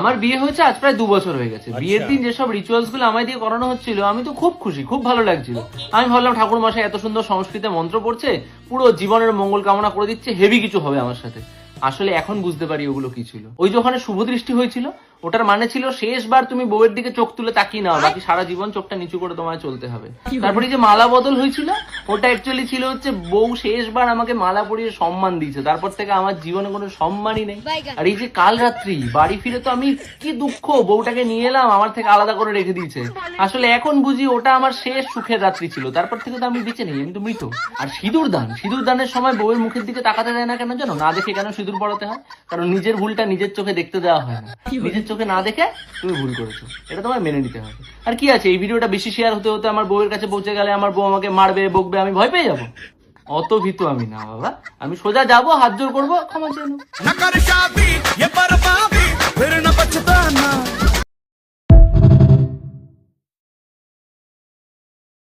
আমার বিয়ে হয়েছে আজ প্রায় 2 বছর হয়ে গেছে। বিয়ের দিন যেসব রিচুয়ালস গুলো আমায় দিয়ে করানো হচ্ছিল আমি তো খুব খুশি, খুব ভালো লাগছিল। আমি ভাবলাম ঠাকুর মশাই এত সুন্দর সংস্কৃতে মন্ত্র পড়ছে, পুরো জীবনের মঙ্গল কামনা করে দিচ্ছে, হেভি কিছু হবে আমার সাথে। আসলে এখন বুঝতে পারি ওগুলো কি ছিল। ওই যে ওখানে শুভ দৃষ্টি হয়েছিল, ওটার মানে ছিল শেষবার তুমি বউয়ের দিকে চোখ তুলে তাকিয়ে নাও, বাকি সারা জীবন চোখটা নিচু করে তোমায় চলতে হবে। তারপরে যে মালা বদল হয়েছিল, ওটা অ্যাকচুয়ালি ছিল হচ্ছে বউ শেষবার আমাকে মালা পরিয়ে সম্মান দিয়েছে, তারপর থেকে আমার জীবনে কোনো সম্মানই নেই। আর এই যে কাল রাত্রি বাড়ি ফিরে তো আমি কি দুঃখ, বউটাকে নিয়ে এলাম, আমার থেকে আলাদা করে রেখে দিয়েছে। আসলে এখন বুঝি ওটা আমার শেষ সুখের রাত্রি ছিল, তারপর থেকে তো আমি বেঁচে নেই, আমি তো মৃত। আর সিঁদুর দানের সময় বউয়ের মুখের দিকে তাকাতে দেয় না কেন জানো? না দেখে কেন সিঁদুর পড়াতে হয়? কারণ নিজের ভুলটা নিজের চোখে দেখতে দেওয়া হয় না। নিজের চোখে না দেখে তুমি ভুল করেছো, এটা তোমায় মেনে নিতে হবে। আর কি আছে, এই ভিডিওটা বেশি শেয়ার হতে হতে আমার বউয়ের কাছে পৌঁছে গেলে আমার বউ আমাকে মারবে, বকবে, আমি ভয় পেয়ে যাবো? অত ভীতু আমি না বাবা, আমি সোজা যাবো, হাত জোর করবো, ক্ষমা চেয়ে নেবো।